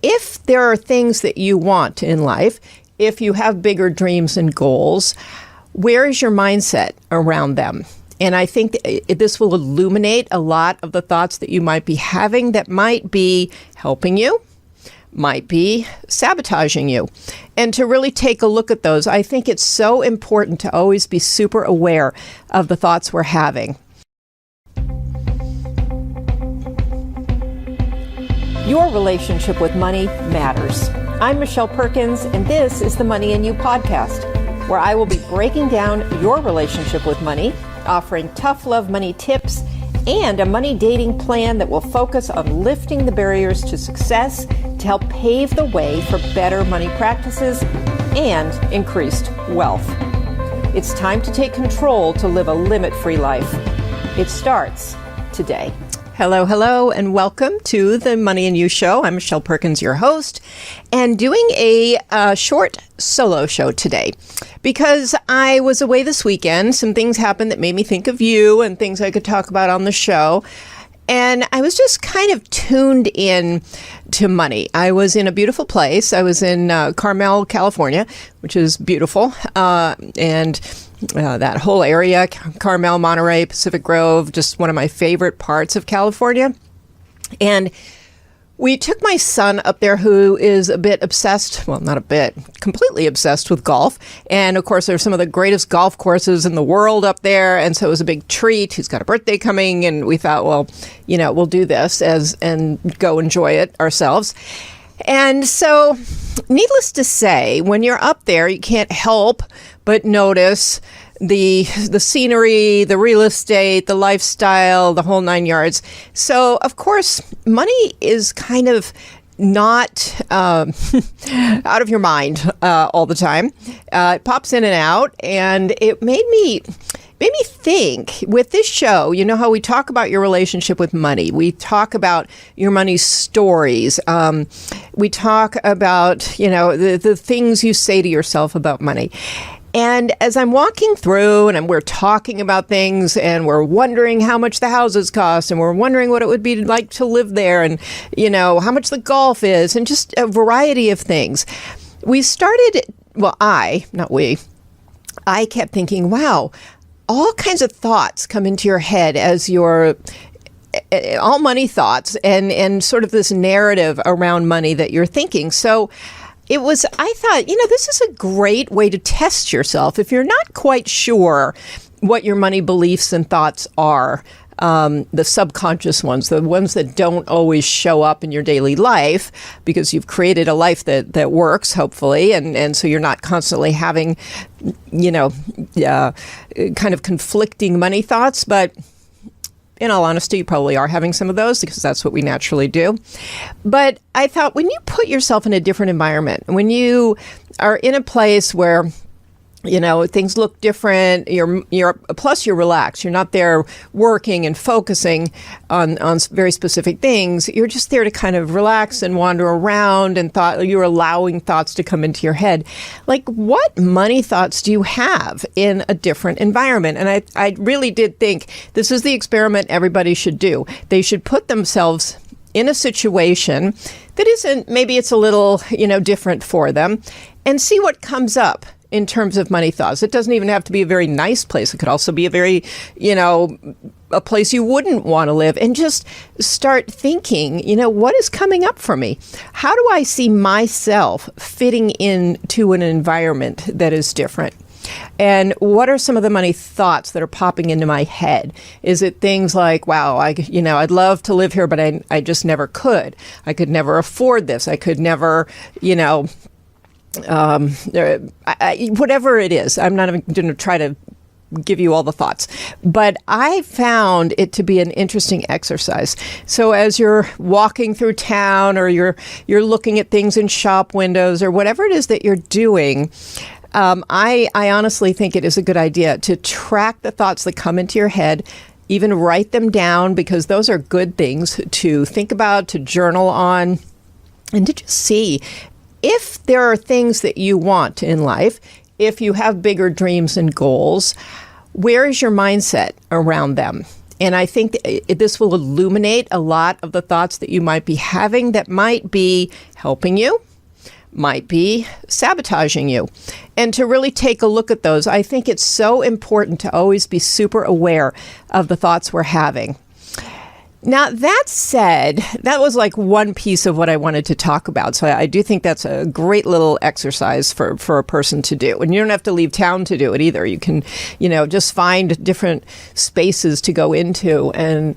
if there are things that you want in life, if you have bigger dreams and goals, where is your mindset around them? And I think this will illuminate a lot of the thoughts that you might be having that might be helping you, might be sabotaging you. And to really take a look at those, I think it's so important to always be super aware of the thoughts we're having. Your relationship with money matters. I'm Michelle Perkins, and this is the Money and You podcast, where I will be breaking down your relationship with money, offering tough love money tips, and a money dating plan that will focus on lifting the barriers to success to help pave the way for better money practices and increased wealth. It's time to take control to live a limit-free life. It starts today. Hello, and welcome to the Money and You Show. I'm Michelle Perkins, your host, and doing a short solo show today because I was away this weekend. Some things happened that made me think of you and things I could talk about on the show. And I was just kind of tuned in to money. I was in a beautiful place. I was in Carmel, California, which is beautiful. And that whole area, Carmel, Monterey, Pacific Grove, just one of my favorite parts of California. And we took my son up there, who is a bit obsessed, well, not a bit, completely obsessed with golf. And of course, there's some of the greatest golf courses in the world up there. And so it was a big treat. He's got a birthday coming, and we thought, well, we'll do this and go enjoy it ourselves. And so, needless to say, when you're up there, you can't help but notice the scenery, the real estate, the lifestyle, the whole nine yards. So, of course, money is kind of not out of your mind all the time. It pops in and out, and it made me think with this show, you know how we talk about your relationship with money. We talk about your money stories. We talk about, the things you say to yourself about money. And as I'm walking through and we're talking about things and we're wondering how much the houses cost and we're wondering what it would be like to live there and, how much the golf is and just a variety of things. I kept thinking, wow, all kinds of thoughts come into your head as all money thoughts and sort of this narrative around money that you're thinking. So I thought, this is a great way to test yourself. If you're not quite sure what your money beliefs and thoughts are, the subconscious ones, the ones that don't always show up in your daily life because you've created a life that works, hopefully. And so you're not constantly having, kind of conflicting money thoughts. But in all honesty, you probably are having some of those because that's what we naturally do. But I thought when you put yourself in a different environment, when you are in a place where things look different. Plus you're relaxed. You're not there working and focusing on very specific things. You're just there to kind of relax and wander around, and you're allowing thoughts to come into your head. Like, what money thoughts do you have in a different environment? And I really did think this is the experiment everybody should do. They should put themselves in a situation that isn't, maybe it's a little, different for them, and see what comes up in terms of money thoughts. It doesn't even have to be a very nice place. It could also be a very, a place you wouldn't want to live, and just start thinking, what is coming up for me? How do I see myself fitting into an environment that is different? And what are some of the money thoughts that are popping into my head? Is it things like, wow, I'd love to live here, but I just never could. I could never afford this. I could never, whatever it is. I'm not even going to try to give you all the thoughts, but I found it to be an interesting exercise. So as you're walking through town, or you're looking at things in shop windows, or whatever it is that you're doing, I honestly think it is a good idea to track the thoughts that come into your head, even write them down, because those are good things to think about, to journal on, and to just see if there are things that you want in life, if you have bigger dreams and goals, where is your mindset around them? And I think this will illuminate a lot of the thoughts that you might be having that might be helping you, might be sabotaging you. And to really take a look at those, I think it's so important to always be super aware of the thoughts we're having. Now, that said, that was like one piece of what I wanted to talk about. So I do think that's a great little exercise for a person to do. And you don't have to leave town to do it either. You can, just find different spaces to go into and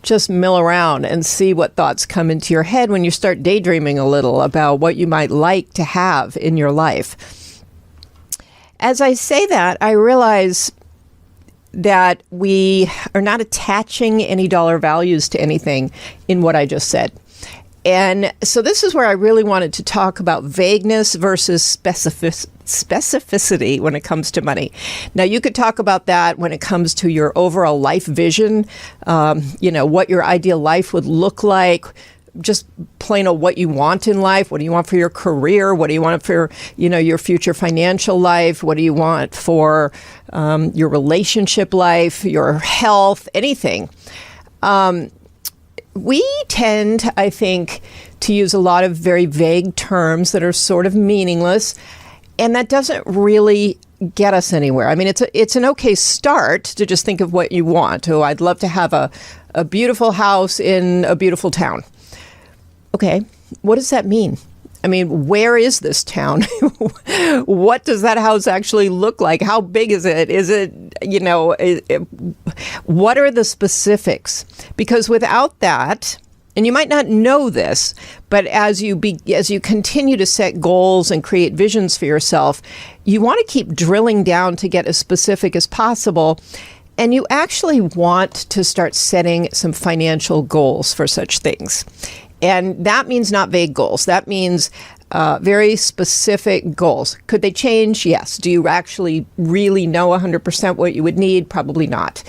just mill around and see what thoughts come into your head when you start daydreaming a little about what you might like to have in your life. As I say that, I realize that we are not attaching any dollar values to anything in what I just said. And so this is where I really wanted to talk about vagueness versus specificity when it comes to money. Now, you could talk about that when it comes to your overall life vision, what your ideal life would look like, just plain old what you want in life. What do you want for your career? What do you want for, your future financial life? What do you want for your relationship life, your health, anything? We tend, I think, to use a lot of very vague terms that are sort of meaningless, and that doesn't really get us anywhere. I mean, it's an okay start to just think of what you want. Oh, I'd love to have a beautiful house in a beautiful town. Okay, what does that mean? I mean, where is this town? What does that house actually look like? How big is it? Is it, what are the specifics? Because without that, and you might not know this, but as you continue to set goals and create visions for yourself, you want to keep drilling down to get as specific as possible. And you actually want to start setting some financial goals for such things. And that means not vague goals. That means very specific goals. Could they change? Yes. Do you actually really know 100% what you would need? Probably not.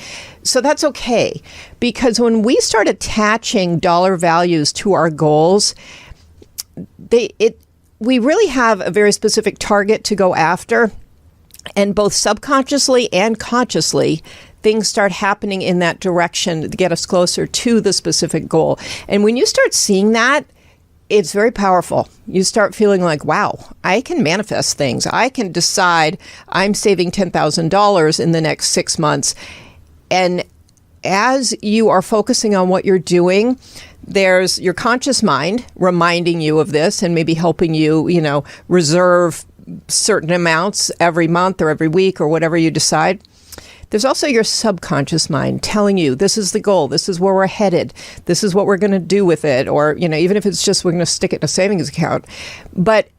So that's okay. Because when we start attaching dollar values to our goals, we really have a very specific target to go after. And both subconsciously and consciously, things start happening in that direction to get us closer to the specific goal. And when you start seeing that, it's very powerful. You start feeling like, wow, I can manifest things. I can decide I'm saving $10,000 in the next 6 months. And as you are focusing on what you're doing, there's your conscious mind reminding you of this and maybe helping you, reserve certain amounts every month or every week or whatever you decide. There's also your subconscious mind telling you this is the goal, this is where we're headed, this is what we're going to do with it, or, even if it's just we're going to stick it in a savings account. But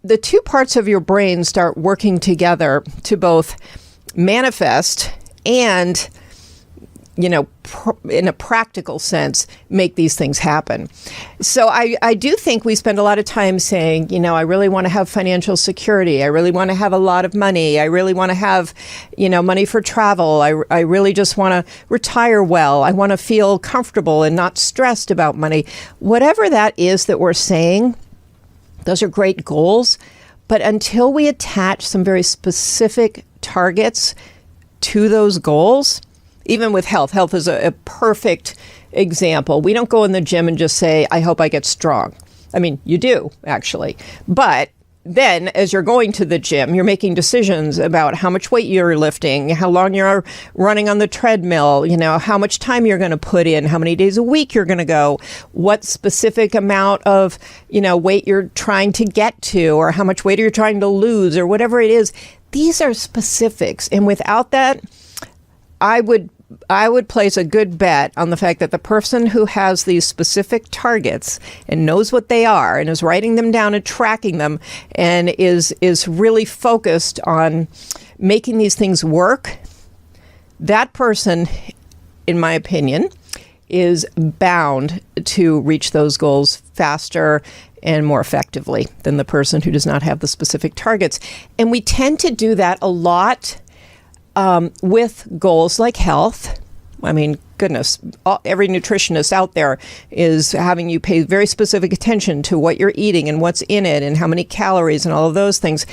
the two parts of your brain start working together to both manifest and, in a practical sense, make these things happen. So I do think we spend a lot of time saying, I really want to have financial security. I really want to have a lot of money. I really want to have, money for travel. I really just want to retire well. I want to feel comfortable and not stressed about money. Whatever that is that we're saying, those are great goals. But until we attach some very specific targets to those goals, even with health is a perfect example. We don't go in the gym and just say, I hope I get strong. I mean, you do, actually. But then as you're going to the gym, you're making decisions about how much weight you're lifting, how long you're running on the treadmill, how much time you're going to put in, how many days a week you're going to go, what specific amount of, weight you're trying to get to, or how much weight you're trying to lose, or whatever it is. These are specifics. And without that, I would place a good bet on the fact that the person who has these specific targets and knows what they are and is writing them down and tracking them and is really focused on making these things work, that person, in my opinion, is bound to reach those goals faster and more effectively than the person who does not have the specific targets. And we tend to do that a lot with goals like health. I mean, goodness, every nutritionist out there is having you pay very specific attention to what you're eating and what's in it and how many calories and all of those things.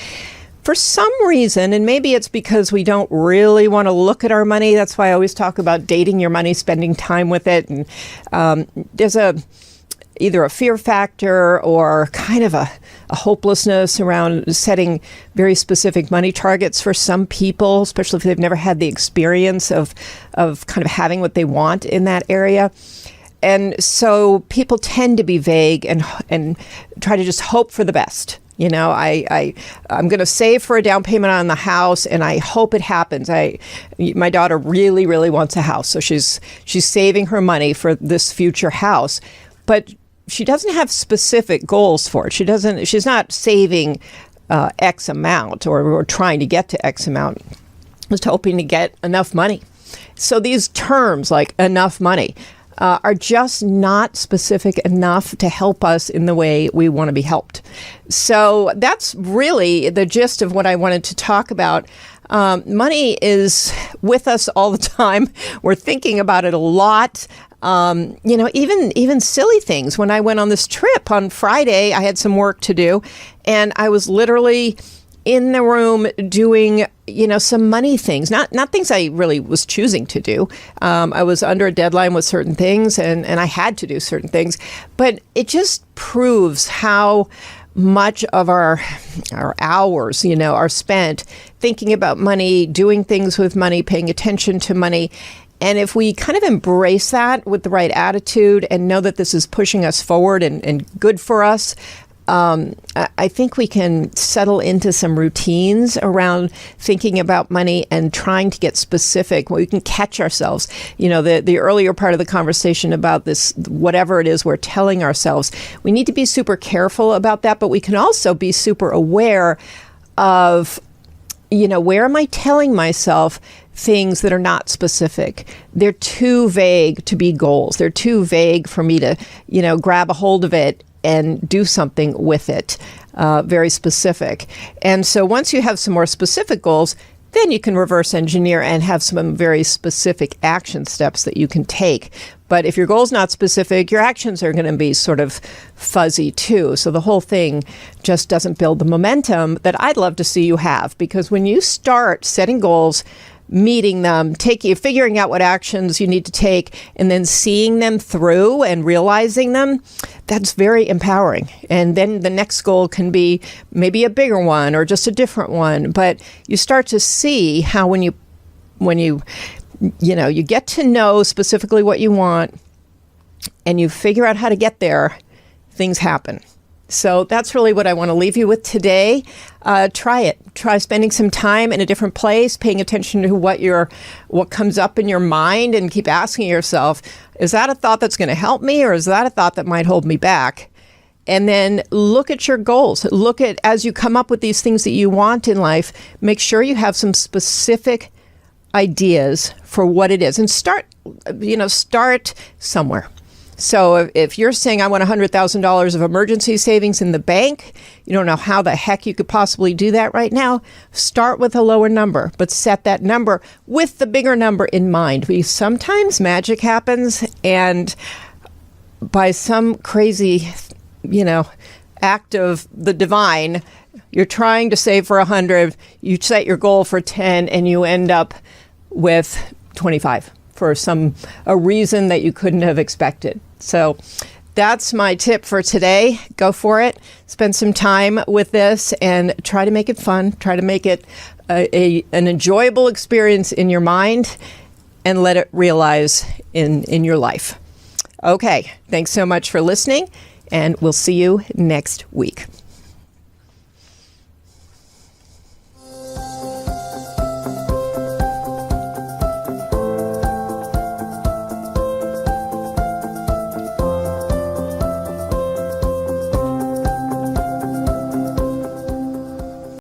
for some reason, and maybe it's because we don't really want to look at our money. That's why I always talk about dating your money, spending time with it. And there's either a fear factor or kind of a hopelessness around setting very specific money targets for some people, especially if they've never had the experience of kind of having what they want in that area. And so people tend to be vague and try to just hope for the best. You know, I'm going to save for a down payment on the house, and I hope it happens. My daughter really, really wants a house, so she's saving her money for this future house, but she doesn't have specific goals for it. She's not saving X amount or trying to get to X amount. Just hoping to get enough money. So these terms like enough money are just not specific enough to help us in the way we want to be helped. So that's really the gist of what I wanted to talk about. Money is with us all the time. We're thinking about it a lot. Even silly things. When I went on this trip on Friday, I had some work to do, and I was literally in the room doing, some money things, not things I really was choosing to do. I was under a deadline with certain things, and I had to do certain things. But it just proves how much of our hours, are spent thinking about money, doing things with money, paying attention to money. And if we kind of embrace that with the right attitude and know that this is pushing us forward and good for us, I think we can settle into some routines around thinking about money and trying to get specific. We can catch ourselves. The earlier part of the conversation about this, whatever it is we're telling ourselves, we need to be super careful about that, but we can also be super aware of, where am I telling myself things that are not specific? They're too vague to be goals. They're too vague for me to, grab a hold of it and do something with it, very specific. And so once you have some more specific goals, then you can reverse engineer and have some very specific action steps that you can take. But if your goal is not specific, your actions are going to be sort of fuzzy too. So the whole thing just doesn't build the momentum that I'd love to see you have. Because when you start setting goals, meeting them, figuring out what actions you need to take, and then seeing them through and realizing them, that's very empowering. And then the next goal can be maybe a bigger one or just a different one. But you start to see how when you get to know specifically what you want and you figure out how to get there, things happen. So that's really what I want to leave you with today. Try it. Try spending some time in a different place, paying attention to what comes up in your mind, and keep asking yourself, is that a thought that's going to help me, or is that a thought that might hold me back? And then look at your goals. Look at, as you come up with these things that you want in life, make sure you have some specific ideas for what it is, and start somewhere. So if you're saying I want $100,000 of emergency savings in the bank, you don't know how the heck you could possibly do that right now, start with a lower number, but set that number with the bigger number in mind. Because sometimes magic happens, and by some crazy, act of the divine, you're trying to save for 100, you set your goal for 10, and you end up with 25 for a reason that you couldn't have expected. So that's my tip for today. Go for it. Spend some time with this and try to make it fun. Try to make it an enjoyable experience in your mind, and let it realize in your life. Okay, thanks so much for listening, and we'll see you next week.